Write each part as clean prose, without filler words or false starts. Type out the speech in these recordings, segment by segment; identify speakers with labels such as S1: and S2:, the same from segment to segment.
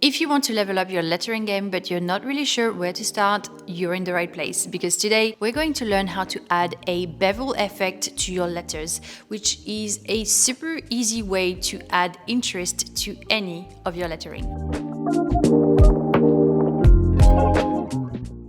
S1: If you want to level up your lettering game but you're not really sure where to start, you're in the right place, because today we're going to learn how to add a bevel effect to your letters, which is a super easy way to add interest to any of your lettering.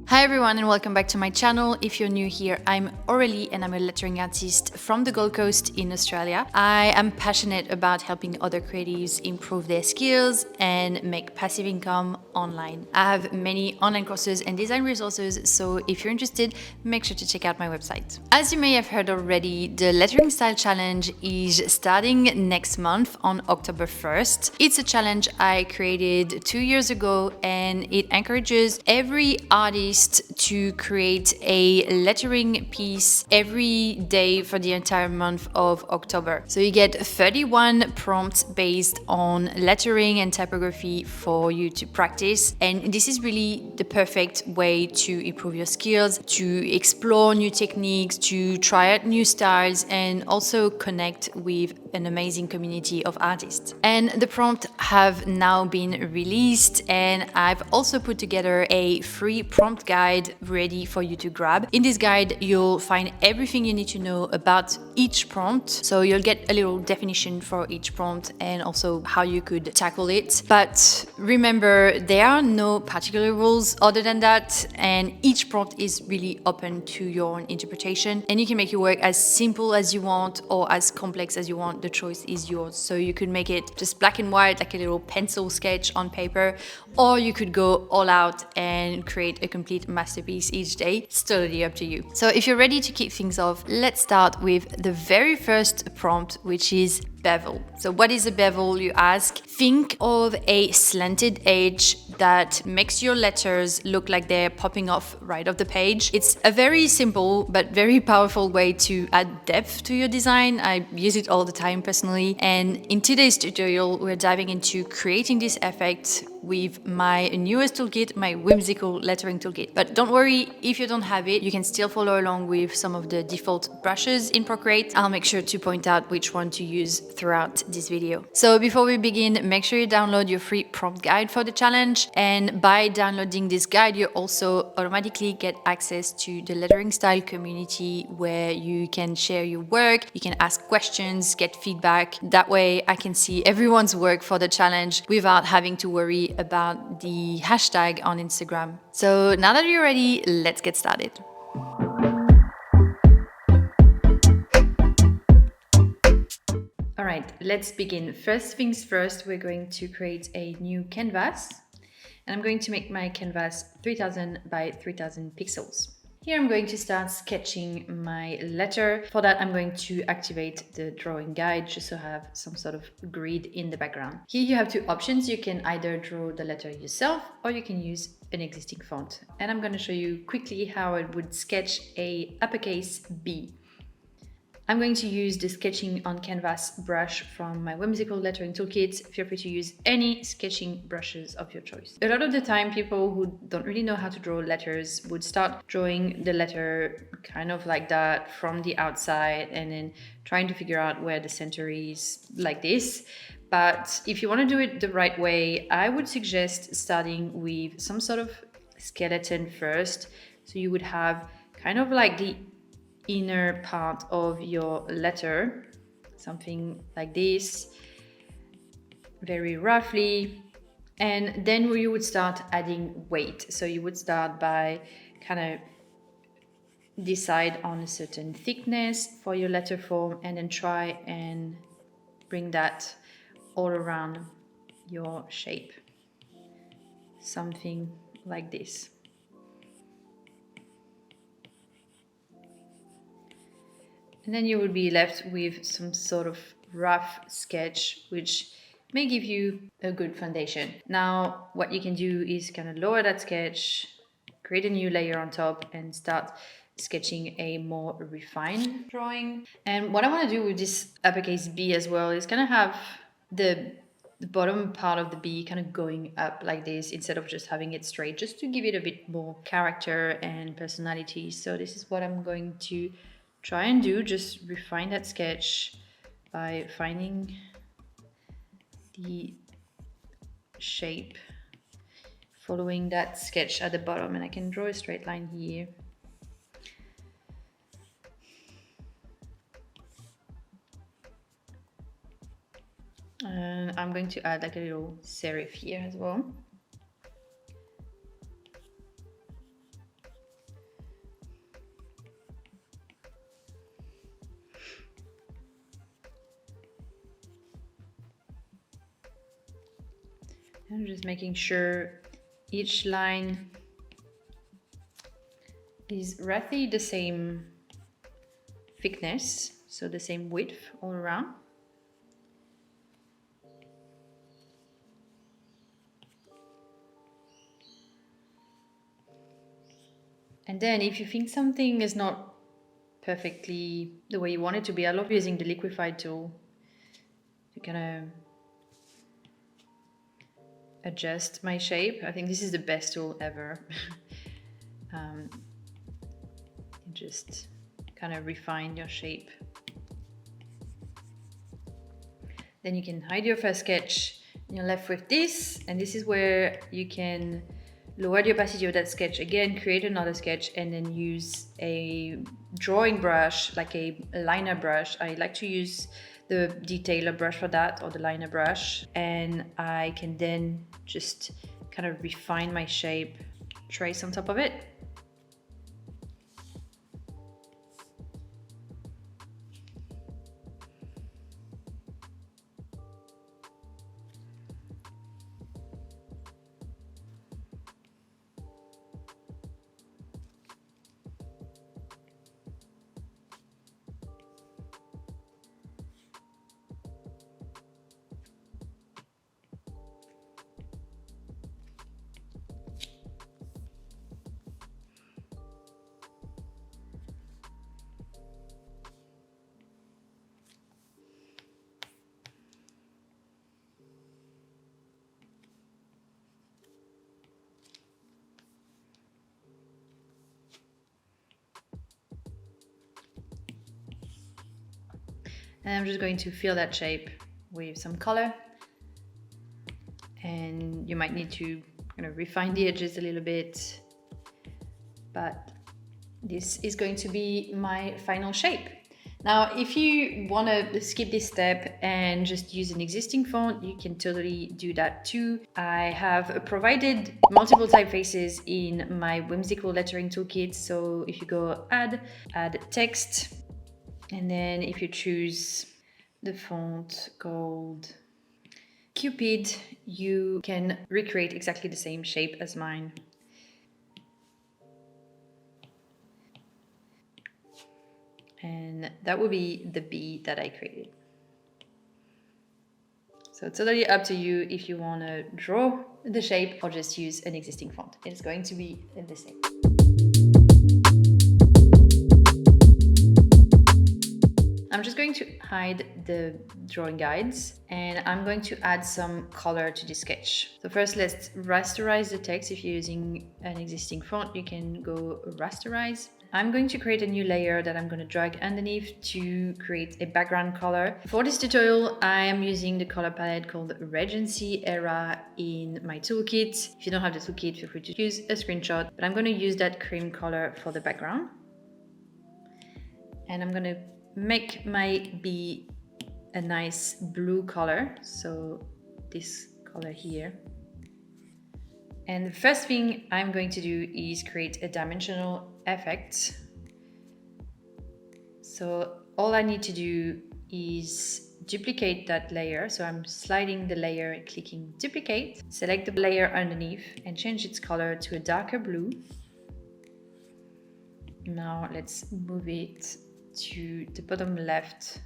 S1: Hi everyone and welcome back to my channel. If you're new here, I'm Aurélie and I'm a lettering artist from the Gold Coast in Australia. I am passionate about helping other creatives improve their skills and make passive income online. I have many online courses and design resources, so if you're interested, make sure to check out my website. As you may have heard already, the Lettering Style Challenge is starting next month on October 1st. It's a challenge I created 2 years ago and it encourages every artist to create a lettering piece every day for the entire month of October. So you get 31 prompts based on lettering and typography for you to practice. And this is really the perfect way to improve your skills, to explore new techniques, to try out new styles, and also connect with an amazing community of artists. And the prompts have now been released, and I've also put together a free prompt guide ready for you to grab. In this guide, you'll find everything you need to know about each prompt. So you'll get a little definition for each prompt and also how you could tackle it. But remember, there are no particular rules other than that, and each prompt is really open to your own interpretation, and you can make it work as simple as you want or as complex as you want. The choice is yours. So you could make it just black and white, like a little pencil sketch on paper, or you could go all out and create a complete masterpiece each day. It's totally up to you. So if you're ready to kick things off, let's start with the very first prompt, which is bevel. So what is a bevel, you ask? Think of a slanted edge that makes your letters look like they're popping off right off the page. It's a very simple but very powerful way to add depth to your design. I use it all the time personally. And in today's tutorial, we're diving into creating this effect with my newest toolkit, my whimsical lettering toolkit. But don't worry, if you don't have it, you can still follow along with some of the default brushes in Procreate. I'll make sure to point out which one to use throughout this video. So before we begin, make sure you download your free prompt guide for the challenge. And by downloading this guide, you also automatically get access to the lettering style community, where you can share your work, you can ask questions, get feedback. That way I can see everyone's work for the challenge without having to worry about the hashtag on Instagram. So now that you're ready, let's get started. All right, let's begin. First things first, we're going to create a new canvas, and I'm going to make my canvas 3000 by 3000 pixels. Here I'm going to start sketching my letter. For that, I'm going to activate the drawing guide just to have some sort of grid in the background. Here you have two options. You can either draw the letter yourself or you can use an existing font. And I'm going to show you quickly how I would sketch a uppercase B. I'm going to use the sketching on canvas brush from my whimsical lettering toolkit. Feel free to use any sketching brushes of your choice. A lot of the time, people who don't really know how to draw letters would start drawing the letter kind of like that from the outside and then trying to figure out where the center is, like this. But if you want to do it the right way, I would suggest starting with some sort of skeleton first. So you would have kind of like the inner part of your letter, something like this, very roughly, and then you would start adding weight. So you would start by kind of decide on a certain thickness for your letter form and then try and bring that all around your shape, something like this. And then you will be left with some sort of rough sketch, which may give you a good foundation. Now, what you can do is kind of lower that sketch, create a new layer on top, and start sketching a more refined drawing. And what I want to do with this uppercase B as well is kind of have the bottom part of the B kind of going up like this instead of just having it straight, just to give it a bit more character and personality. So this is what I'm going to try and do, just refine that sketch by finding the shape following that sketch at the bottom, and I can draw a straight line here. And I'm going to add like a little serif here as well. I'm just making sure each line is roughly the same thickness, so the same width all around. And then if you think something is not perfectly the way you want it to be, I love using the liquify tool to kind of adjust my shape. I think this is the best tool ever. Just kind of refine your shape. Then you can hide your first sketch and you're left with this, and this is where you can lower the opacity of that sketch again, create another sketch, and then use a drawing brush, like a liner brush. I like to use the detailer brush for that, or the liner brush, and I can then just kind of refine my shape, trace on top of it. And I'm just going to fill that shape with some color. And you might need to kind of refine the edges a little bit. But this is going to be my final shape. Now, if you want to skip this step and just use an existing font, you can totally do that too. I have provided multiple typefaces in my whimsical lettering toolkit. So if you go add text, and then if you choose the font called Cupid, you can recreate exactly the same shape as mine. And that would be the bee that I created. So it's totally up to you if you want to draw the shape or just use an existing font. It's going to be the same. I'm just going to hide the drawing guides and I'm going to add some color to the sketch. So first let's rasterize the text. If you're using an existing font, you can go rasterize. I'm going to create a new layer that I'm going to drag underneath to create a background color. For this tutorial, I am using the color palette called Regency Era in my toolkit. If you don't have the toolkit, feel free to use a screenshot, but I'm going to use that cream color for the background. And I'm going to make my bee a nice blue color, so this color here. And the first thing I'm going to do is create a dimensional effect. So all I need to do is duplicate that layer. So I'm sliding the layer, clicking duplicate, select the layer underneath and change its color to a darker blue. Now let's move it to the bottom left,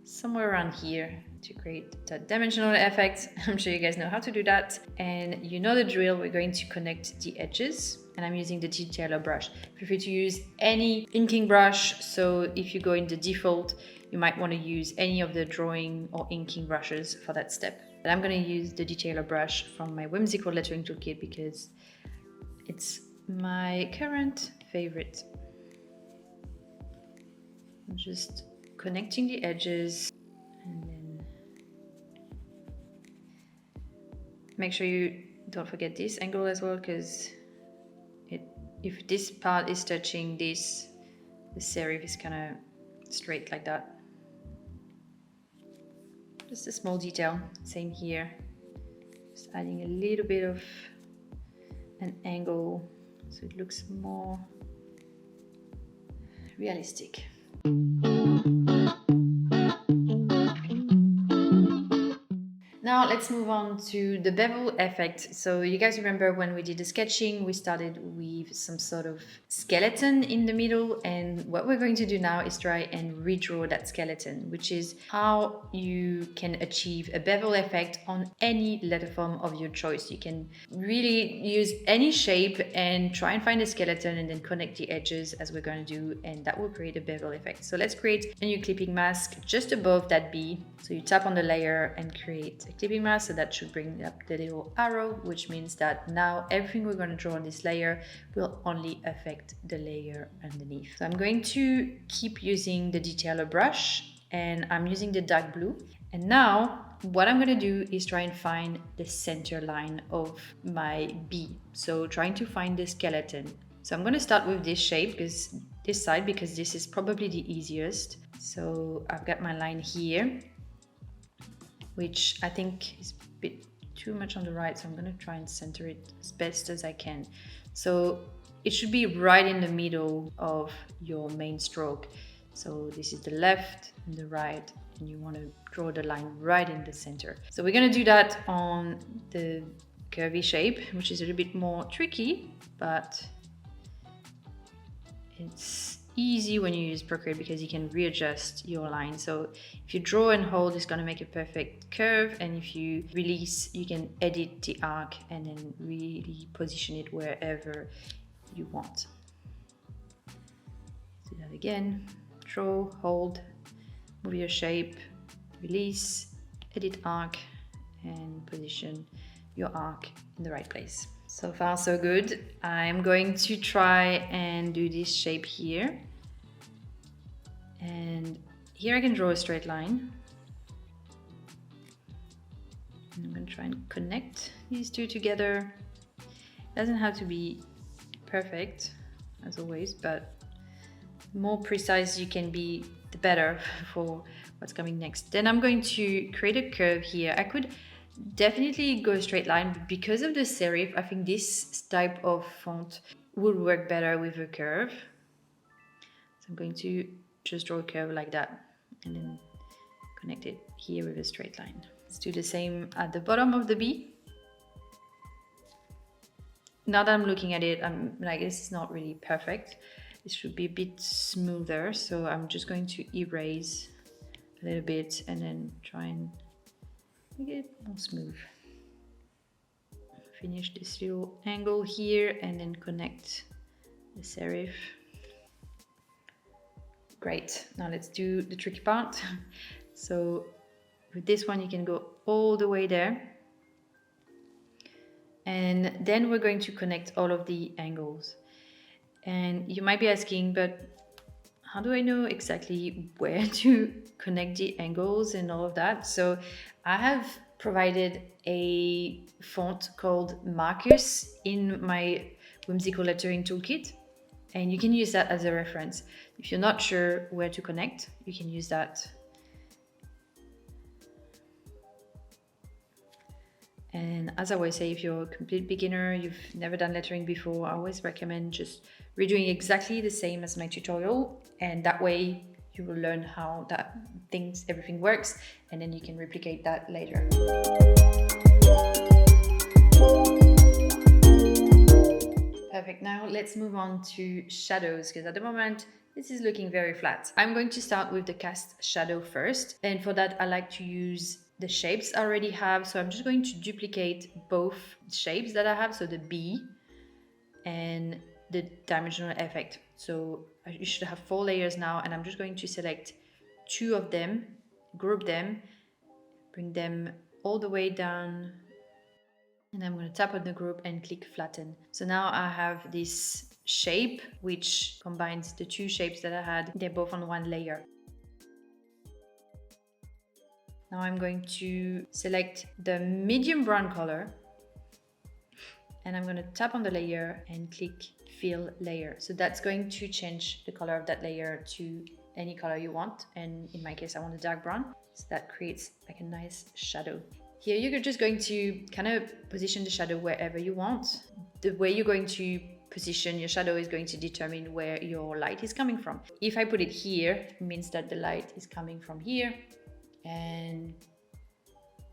S1: somewhere around here, to create that dimensional effect. I'm sure you guys know how to do that. And you know the drill, we're going to connect the edges. And I'm using the detailer brush. Feel free to use any inking brush. So if you go in the default, you might want to use any of the drawing or inking brushes for that step. But I'm going to use the detailer brush from my whimsical lettering toolkit because it's my current favorite. I'm just connecting the edges and then make sure you Don't forget this angle as well, because if this part is touching this, the serif is kind of straight like that. Just a small detail. Same here. Just adding a little bit of an angle so it looks more realistic. Now let's move on to the bevel effect. So you guys remember when we did the sketching, we started with some sort of skeleton in the middle, and what we're going to do now is try and redraw that skeleton, which is how you can achieve a bevel effect on any letter form of your choice. You can really use any shape and try and find a skeleton and then connect the edges as we're going to do, and that will create a bevel effect. So let's create a new clipping mask just above that B. So you tap on the layer and create a clipping mask, so that should bring up the little arrow, which means that now everything we're going to draw on this layer will only affect the layer underneath. So I'm going to keep using the detailer brush, and I'm using the dark blue. And now what I'm going to do is try and find the center line of my B. So trying to find the skeleton. So I'm going to start with this shape, because this side, because this is probably the easiest. So I've got my line here, which I think is a bit too much on the right, so I'm going to try and center it as best as I can. So it should be right in the middle of your main stroke. So this is the left and the right, and you want to draw the line right in the center. So we're going to do that on the curvy shape, which is a little bit more tricky, but it's easy when you use Procreate because you can readjust your line. So if you draw and hold, it's going to make a perfect curve, and if you release, you can edit the arc and then really position it wherever you want. Do that again. Draw, hold, move your shape, release, edit arc, and position your arc in the right place. So far so good. I'm going to try and do this shape here. And here I can draw a straight line. And I'm going to try and connect these two together. It doesn't have to be perfect, as always, but the more precise you can be, the better for what's coming next. Then I'm going to create a curve here. I could definitely go a straight line, but because of the serif, I think this type of font would work better with a curve. So I'm going to just draw a curve like that and then connect it here with a straight line. Let's do the same at the bottom of the B. Now that I'm looking at it, I'm like, this is not really perfect. This should be a bit smoother. So I'm just going to erase a little bit and then try and make it more smooth. Finish this little angle here and then connect the serif. Great, now let's do the tricky part. So with this one, you can go all the way there. And then we're going to connect all of the angles. And you might be asking, but how do I know exactly where to connect the angles and all of that? So I have provided a font called Marcus in my whimsical lettering toolkit, and you can use that as a reference. If you're not sure where to connect, you can use that. And as I always say, if you're a complete beginner, you've never done lettering before, I always recommend just redoing exactly the same as my tutorial, and that way you will learn how everything works, and then you can replicate that later. Perfect, now let's move on to shadows, because at the moment this is looking very flat. I'm going to start with the cast shadow first, and for that I like to use the shapes I already have. So I'm just going to duplicate both shapes that I have, so the B and the dimensional effect. So you should have 4 layers now, and I'm just going to select 2 of them, group them, bring them all the way down, and I'm going to tap on the group and click flatten. So now I have this shape which combines the 2 shapes that I had. They're both on 1 layer. Now I'm going to select the medium brown color and I'm going to tap on the layer and click fill layer. So that's going to change the color of that layer to any color you want, and in my case I want a dark brown, so that creates like a nice shadow. Here you're just going to kind of position the shadow wherever you want. The way you're going to position your shadow is going to determine where your light is coming from. If I put it here, it means that the light is coming from here, and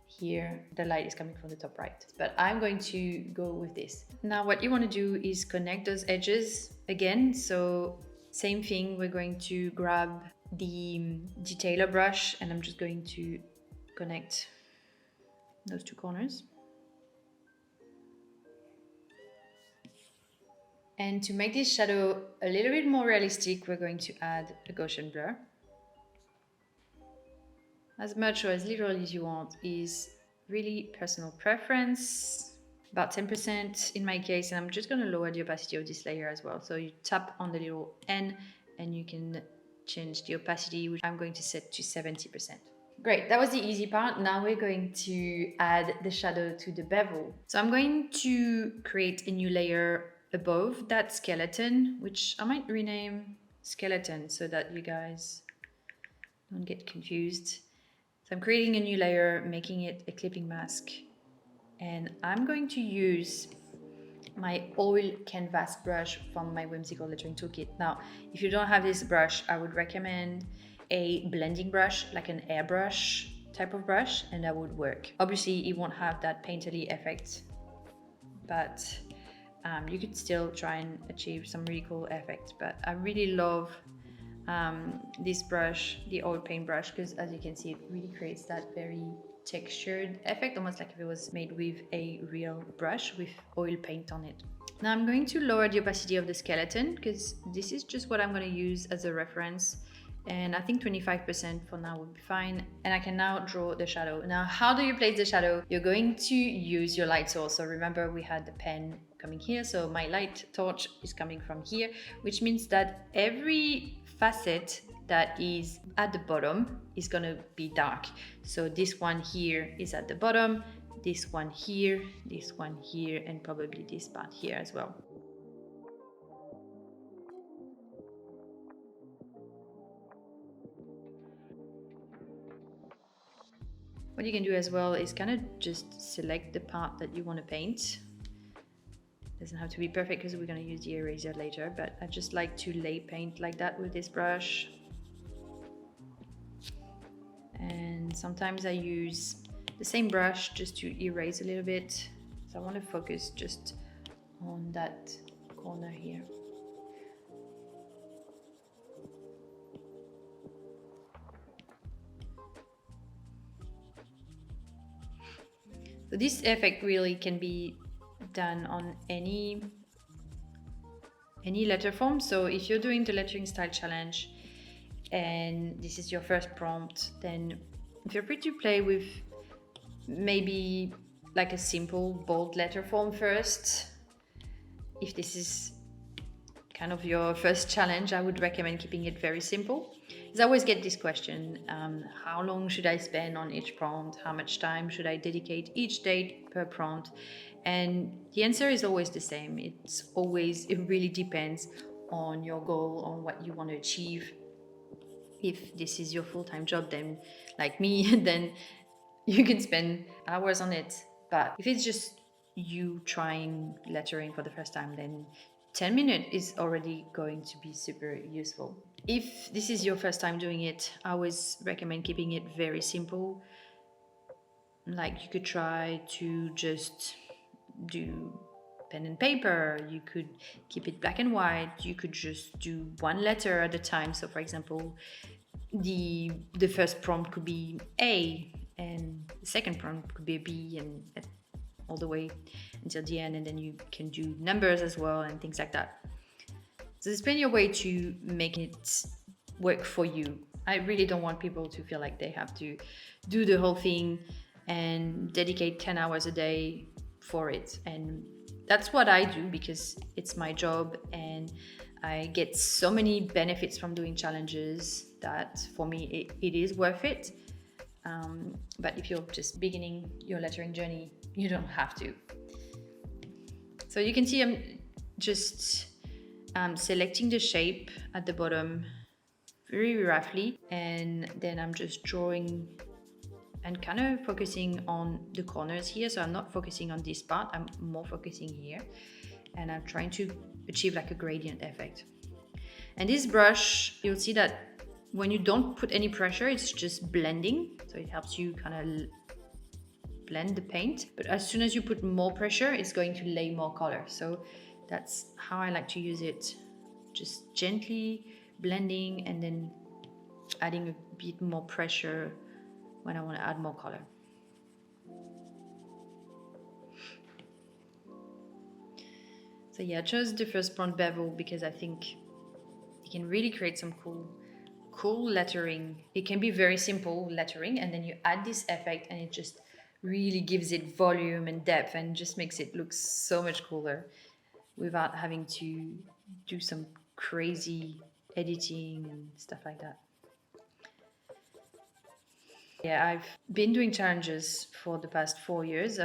S1: here the light is coming from the top right, but I'm going to go with this. Now what you want to do is connect those edges again. So same thing, we're going to grab the detailer brush and I'm just going to connect those two corners. And to make this shadow a little bit more realistic, we're going to add a Gaussian blur. As much or as little as you want is really personal preference. About 10% in my case, and I'm just going to lower the opacity of this layer as well. So you tap on the little N and you can change the opacity, which I'm going to set to 70%. Great, that was the easy part. Now we're going to add the shadow to the bevel. So I'm going to create a new layer above that skeleton, which I might rename skeleton so that you guys don't get confused. So I'm creating a new layer, making it a clipping mask, and I'm going to use my oil canvas brush from my whimsical lettering toolkit. Now, if you don't have this brush, I would recommend a blending brush, like an airbrush type of brush, and that would work. Obviously, it won't have that painterly effect, but you could still try and achieve some really cool effects. But I really love this brush, the oil paint brush, because as you can see, it really creates that very textured effect, almost like if it was made with a real brush with oil paint on it. Now I'm going to lower the opacity of the skeleton because this is just what I'm going to use as a reference, and I think 25% for now would be fine. And I can now draw the shadow. Now, how do you place the shadow? You're going to use your light source. So remember, we had the pen coming here, so my light torch is coming from here, which means that every facet that is at the bottom is going to be dark. So this one here is at the bottom, this one here, and probably this part here as well. What you can do as well is kind of just select the part that you want to paint. Doesn't have to be perfect because we're going to use the eraser later, but I just like to lay paint like that with this brush. And sometimes I use the same brush just to erase a little bit. So I want to focus just on that corner here. So this effect really can be done on any letter form. So if you're doing the lettering style challenge and this is your first prompt, then feel free to play with maybe like a simple bold letter form first. If this is kind of your first challenge, I would recommend keeping it very simple. Because I always get this question, how long should I spend on each prompt? How much time should I dedicate each day per prompt? And the answer is always the same. It really depends on your goal, on what you want to achieve. If this is your full-time job, then like me, then you can spend hours on it. But if it's just you trying lettering for the first time, then 10 minutes is already going to be super useful. If this is your first time doing it, I always recommend keeping it very simple. Like you could try to just do pen and paper, you could keep it black and white, you could just do one letter at a time. So for example, the first prompt could be A, and the second prompt could be a B, and all the way until the end, and then you can do numbers as well and things like that. So there's plenty of way to make it work for you. I really don't want people to feel like they have to do the whole thing and dedicate 10 hours a day for it. And that's what I do because it's my job and I get so many benefits from doing challenges that for me it is worth it. But if you're just beginning your lettering journey, you don't have to. So you can see I'm just selecting the shape at the bottom very roughly, and then I'm just drawing and kind of focusing on the corners here. So I'm not focusing on this part, I'm more focusing here, and I'm trying to achieve like a gradient effect. And this brush, you'll see that when you don't put any pressure, it's just blending, so it helps you kind of blend the paint. But as soon as you put more pressure, it's going to lay more color. So that's how I like to use it, just gently blending and then adding a bit more pressure when I want to add more color. So yeah, I chose the first prompt Bevel because I think you can really create some cool lettering. It can be very simple lettering, and then you add this effect and it just really gives it volume and depth and just makes it look so much cooler without having to do some crazy editing and stuff like that. Yeah, I've been doing challenges for the past 4 years.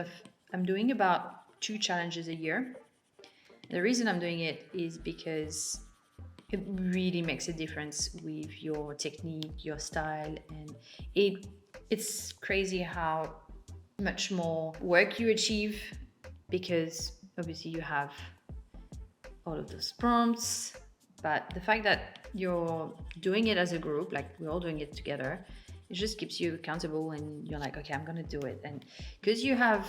S1: I'm doing about 2 challenges a year. The reason I'm doing it is because it really makes a difference with your technique, your style, and it's crazy how much more work you achieve, because obviously you have all of those prompts, but the fact that you're doing it as a group, like we're all doing it together, it just keeps you accountable, and you're like, okay, I'm gonna do it. And because you have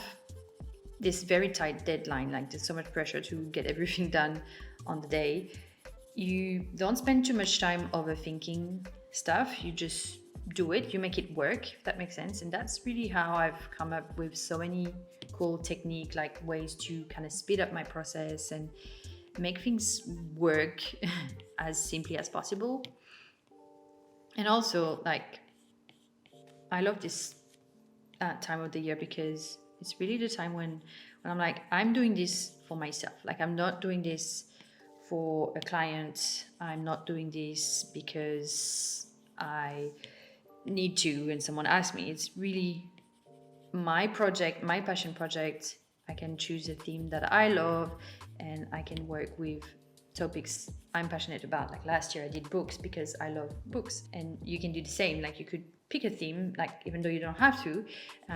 S1: this very tight deadline, like there's so much pressure to get everything done on the day, you don't spend too much time overthinking stuff. You just do it, you make it work, if that makes sense. And that's really how I've come up with so many cool technique, like ways to kind of speed up my process and make things work as simply as possible. And also, like, I love this time of the year because it's really the time when I'm like, I'm doing this for myself. Like, I'm not doing this for a client. I'm not doing this because I need to and someone asked me. It's really my project, my passion project. I can choose a theme that I love, and I can work with topics I'm passionate about. Like last year I did books because I love books, and you can do the same. Like, you could pick a theme, like even though you don't have to,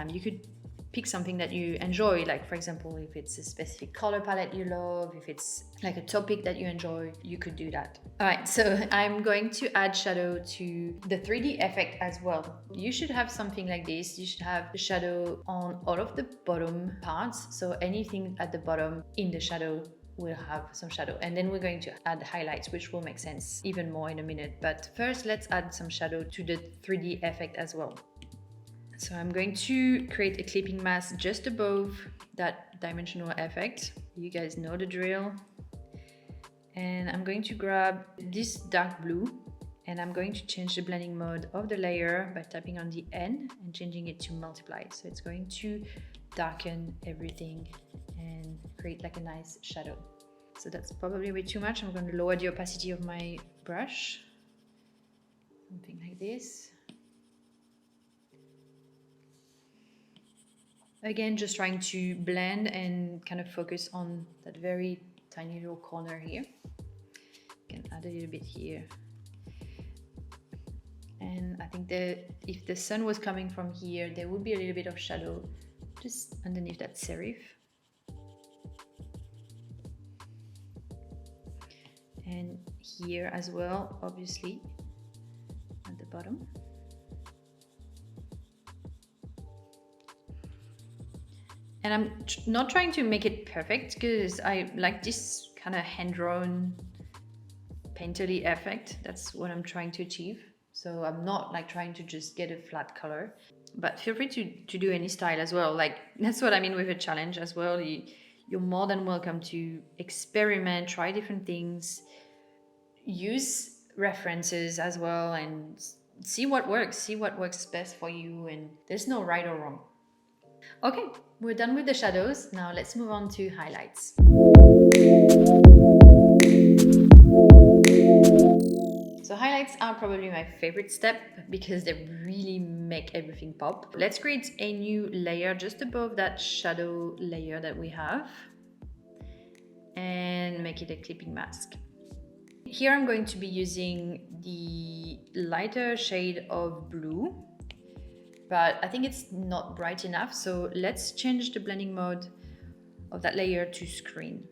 S1: you could pick something that you enjoy. Like, for example, if it's a specific color palette you love, if it's like a topic that you enjoy, you could do that. All right, so I'm going to add shadow to the 3D effect as well. You should have something like this. You should have the shadow on all of the bottom parts. So anything at the bottom in the shadow will have some shadow, and then we're going to add highlights, which will make sense even more in a minute. But first, let's add some shadow to the 3D effect as well. So I'm going to create a clipping mask just above that dimensional effect. You guys know the drill. And I'm going to grab this dark blue, and I'm going to change the blending mode of the layer by tapping on the N and changing it to multiply. So it's going to darken everything and create like a nice shadow. So that's probably a bit too much. I'm going to lower the opacity of my brush, something like this. Again, just trying to blend and kind of focus on that very tiny little corner here. You can add a little bit here. And I think that if the sun was coming from here, there would be a little bit of shadow just underneath that serif. And here as well, obviously, at the bottom. And I'm not trying to make it perfect because I like this kind of hand-drawn painterly effect. That's what I'm trying to achieve. So I'm not like trying to just get a flat color, but feel free to do any style as well. Like, that's what I mean with a challenge as well. You're more than welcome to experiment, try different things, use references as well, and see what works best for you. And there's no right or wrong. Okay, we're done with the shadows. Now let's move on to highlights. So highlights are probably my favorite step because they really make everything pop. Let's create a new layer just above that shadow layer that we have. and make it a clipping mask. Here I'm going to be using the lighter shade of blue, but I think it's not bright enough, so let's change the blending mode of that layer to screen.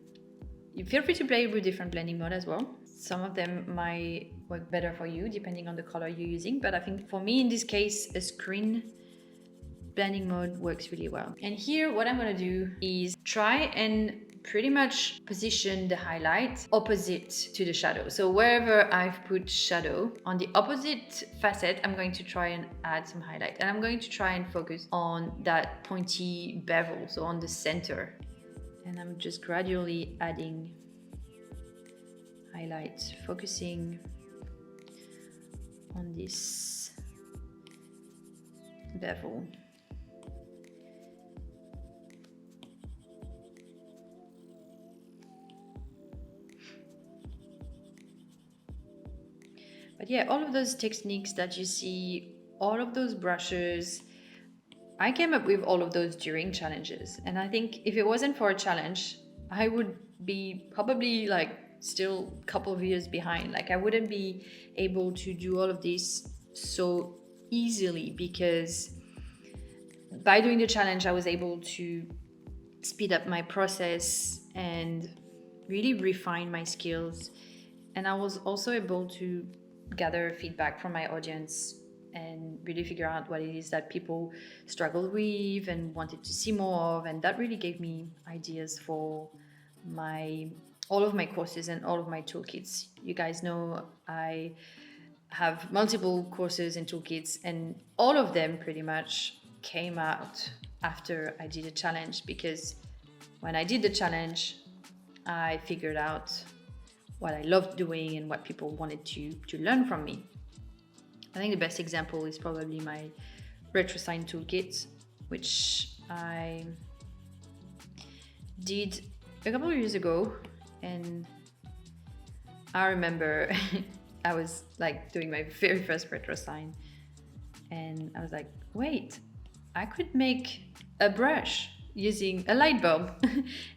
S1: You feel free to play with different blending mode as well. Some of them might work better for you depending on the color you're using, but I think for me in this case, a screen blending mode works really well. And here what I'm gonna do is try and pretty much position the highlight opposite to the shadow. So wherever I've put shadow, on the opposite facet, I'm going to try and add some highlight. And I'm going to try and focus on that pointy bevel, so on the center. And I'm just gradually adding highlight, focusing on this bevel. But yeah, all of those techniques that you see, all of those brushes, I came up with all of those during challenges. And I think if it wasn't for a challenge, I would be probably like still a couple of years behind. Like I wouldn't be able to do all of this so easily, because by doing the challenge, I was able to speed up my process and really refine my skills. And I was also able to gather feedback from my audience and really figure out what it is that people struggle with and wanted to see more of. And that really gave me ideas for all of my courses and all of my toolkits. You guys know I have multiple courses and toolkits, and all of them pretty much came out after I did a challenge, because when I did the challenge, I figured out what I loved doing and what people wanted to learn from me. I think the best example is probably my retro sign toolkit, which I did a couple of years ago. And I remember I was like doing my very first retro sign, and I was like, wait, I could make a brush using a light bulb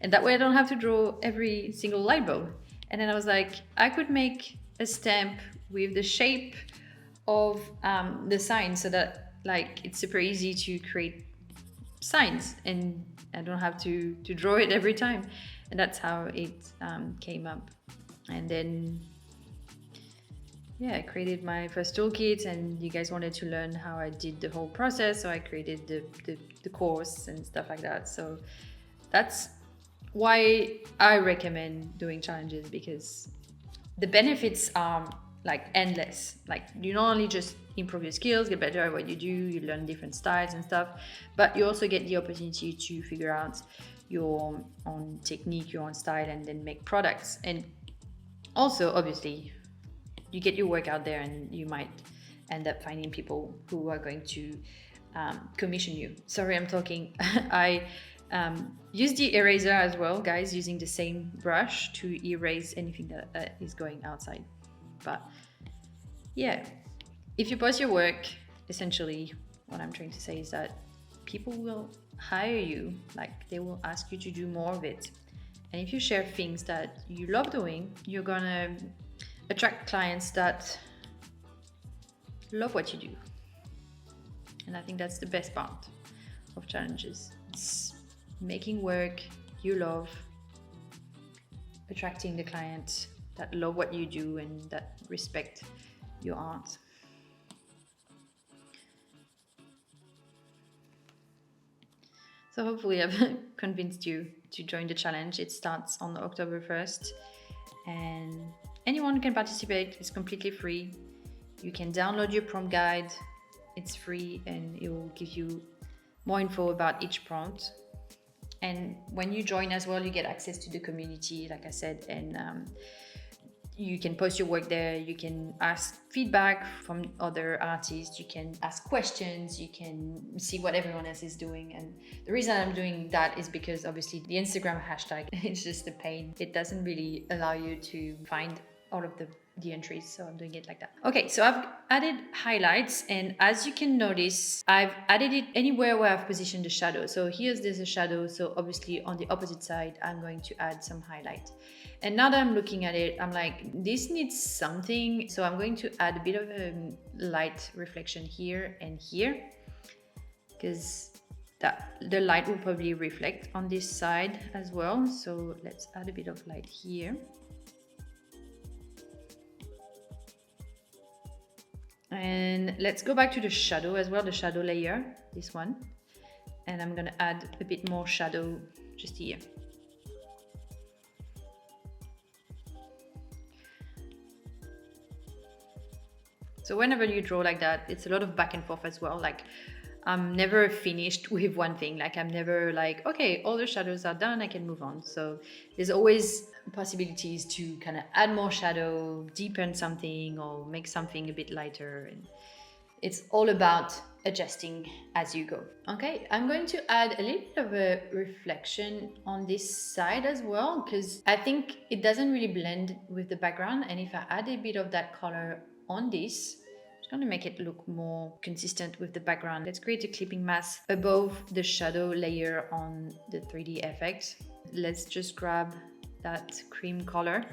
S1: and that way I don't have to draw every single light bulb. And then I was like, I could make a stamp with the shape of the sign, so that like it's super easy to create signs and I don't have to draw it every time. And that's how it came up. And then yeah, I created my first toolkit, and you guys wanted to learn how I did the whole process, so I created the course and stuff like that. So that's why I recommend doing challenges, because the benefits are like endless. Like you not only just improve your skills, get better at what you do, you learn different styles and stuff, but you also get the opportunity to figure out your own technique, your own style, and then make products. And also obviously you get your work out there, and you might end up finding people who are going to commission you. Sorry, I'm talking. I use the eraser as well, guys, using the same brush to erase anything that is going outside. But yeah, if you post your work, essentially what I'm trying to say is that people will hire you, like they will ask you to do more of it. And if you share things that you love doing, you're gonna attract clients that love what you do. And I think that's the best part of challenges. It's making work you love, attracting the clients that love what you do and that respect your art. So hopefully I've convinced you to join the challenge. It starts on October 1st, and anyone can participate. It's completely free. You can download your prompt guide. It's free, and it will give you more info about each prompt. And when you join as well, you get access to the community, like I said, and you can post your work there. You can ask feedback from other artists. You can ask questions. You can see what everyone else is doing. And the reason I'm doing that is because obviously the Instagram hashtag is just a pain. It doesn't really allow you to find all of the the entries, so I'm doing it like that. Okay, so I've added highlights, and as you can notice, I've added it anywhere where I've positioned the shadow. So there's a shadow, so obviously on the opposite side I'm going to add some highlight. And now that I'm looking at it, I'm like, this needs something, so I'm going to add a bit of a light reflection here and here, because the light will probably reflect on this side as well. So let's add a bit of light here. And let's go back to the shadow as well, the shadow layer, this one. And I'm gonna add a bit more shadow just here. So whenever you draw like that, it's a lot of back and forth as well. Like, I'm never finished with one thing. Like, I'm never like, okay, all the shadows are done, I can move on. So there's always possibilities to kind of add more shadow, deepen something, or make something a bit lighter. And it's all about adjusting as you go. Okay, I'm going to add a little bit of a reflection on this side as well, because I think it doesn't really blend with the background. And if I add a bit of that color on this, it's going to make it look more consistent with the background. Let's create a clipping mask above the shadow layer on the 3D effect. Let's just grab that cream color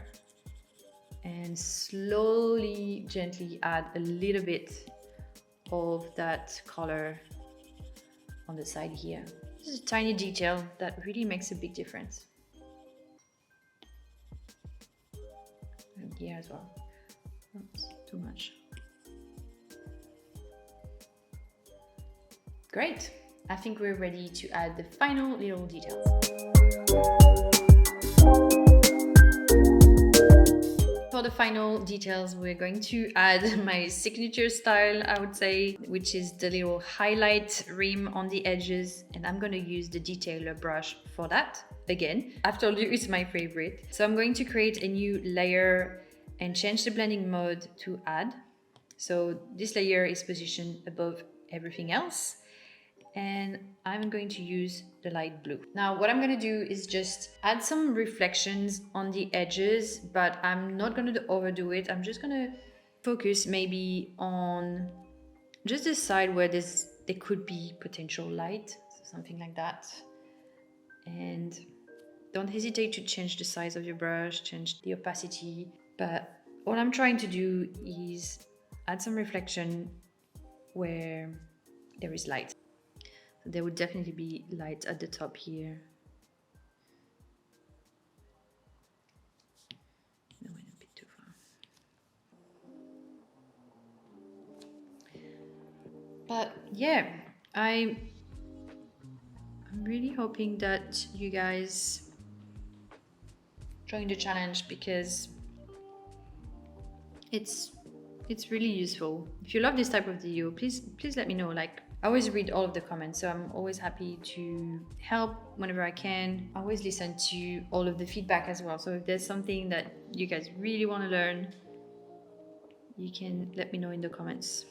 S1: and slowly, gently add a little bit of that color on the side here. This is a tiny detail that really makes a big difference. And here as well. Oops, too much. Great. I think we're ready to add the final little details. For the final details, we're going to add my signature style, I would say, which is the little highlight rim on the edges. And I'm going to use the detailer brush for that. Again, I've told you it's my favorite. So I'm going to create a new layer and change the blending mode to add. So this layer is positioned above everything else. And I'm going to use the light blue. Now what I'm going to do is just add some reflections on the edges, but I'm not going to overdo it. I'm just going to focus maybe on just the side where there could be potential light, so something like that. And don't hesitate to change the size of your brush, change the opacity, but all I'm trying to do is add some reflection where there is light. There would definitely be light at the top here. I went a bit too far. But yeah, I'm really hoping that you guys join the challenge, because it's really useful. If you love this type of video, please let me know. Like, I always read all of the comments, so I'm always happy to help whenever I can. I always listen to all of the feedback as well. So if there's something that you guys really want to learn, you can let me know in the comments.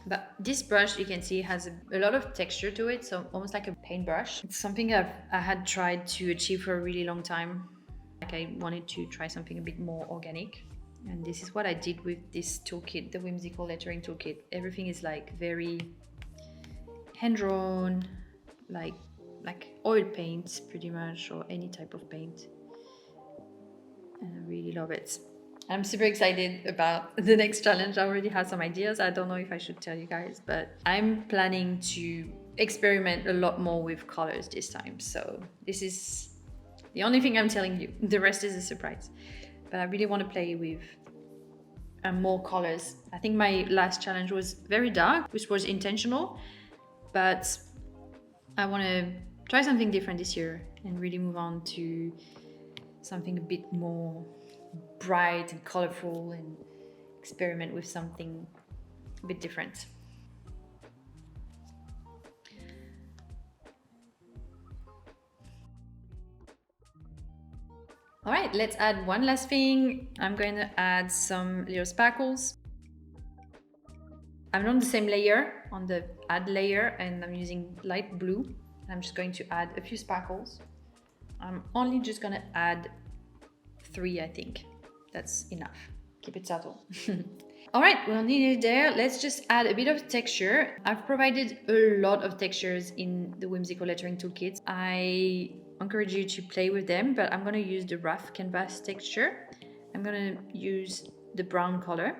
S1: But this brush, you can see, has a lot of texture to it, so almost like a paintbrush. It's something I had tried to achieve for a really long time. Like, I wanted to try something a bit more organic. And this is what I did with this toolkit, the Whimsical Lettering Toolkit. Everything is like very hand-drawn, like oil paint pretty much, or any type of paint. And I really love it. I'm super excited about the next challenge. I already have some ideas. I don't know if I should tell you guys, but I'm planning to experiment a lot more with colors this time. So this is the only thing I'm telling you. The rest is a surprise. But I really want to play with more colors. I think my last challenge was very dark, which was intentional, but I want to try something different this year and really move on to something a bit more bright and colorful, and experiment with something a bit different. All right, let's add one last thing. I'm going to add some little sparkles. I'm on the same layer, on the add layer, and I'm using light blue. I'm just going to add a few sparkles. I'm only just gonna add 3, I think. That's enough. Keep it subtle. All right, we'll need it there. Let's just add a bit of texture. I've provided a lot of textures in the Whimsical Lettering Toolkit. I encourage you to play with them, but I'm gonna use the rough canvas texture. I'm gonna use the brown color.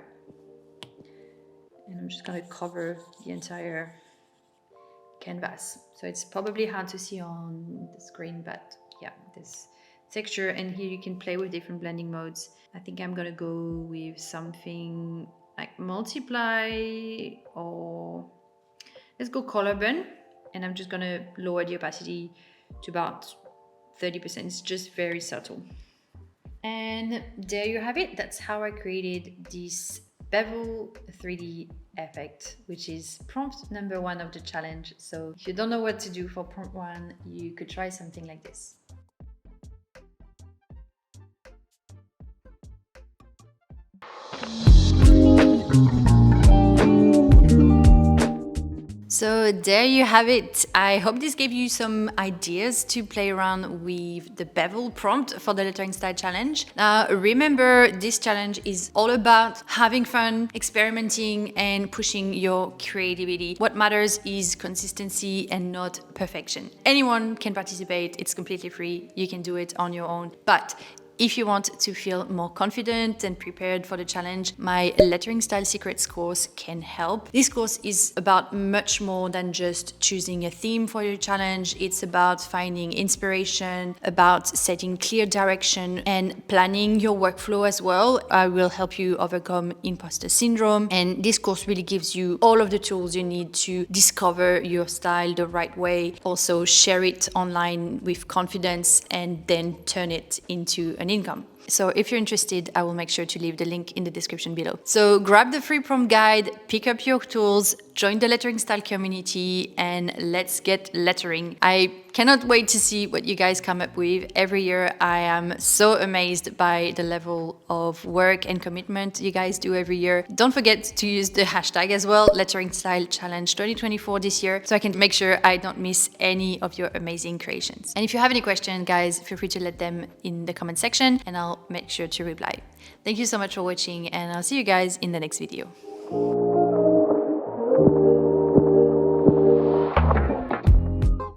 S1: And I'm just gonna cover the entire canvas. So it's probably hard to see on the screen, but yeah, this texture, and here you can play with different blending modes. I think I'm gonna go with something like multiply, or let's go color burn, and I'm just gonna lower the opacity to about 30%. It's just very subtle. And there you have it. That's how I created this Bevel 3D effect, which is prompt number 1 of the challenge. So if you don't know what to do for prompt 1, you could try something like this. So there you have it. I hope this gave you some ideas to play around with the Bevel prompt for the lettering style challenge. Now remember, this challenge is all about having fun, experimenting, and pushing your creativity. What matters is consistency and not perfection. Anyone can participate, it's completely free, you can do it on your own. But if you want to feel more confident and prepared for the challenge, my Lettering Style Secrets course can help. This course is about much more than just choosing a theme for your challenge. It's about finding inspiration, about setting clear direction, and planning your workflow as well. I will help you overcome imposter syndrome, and this course really gives you all of the tools you need to discover your style the right way, also share it online with confidence, and then turn it into an income. So if you're interested, I will make sure to leave the link in the description below. So grab the free prompt guide, pick up your tools, join the lettering style community, and let's get lettering. I cannot wait to see what you guys come up with. Every year I am so amazed by the level of work and commitment you guys do every year. Don't forget to use the hashtag as well, Lettering Style Challenge 2024 this year, so I can make sure I don't miss any of your amazing creations. And if you have any questions, guys, feel free to let them in the comment section and I'll make sure to reply. Thank you so much for watching, and I'll see you guys in the next video.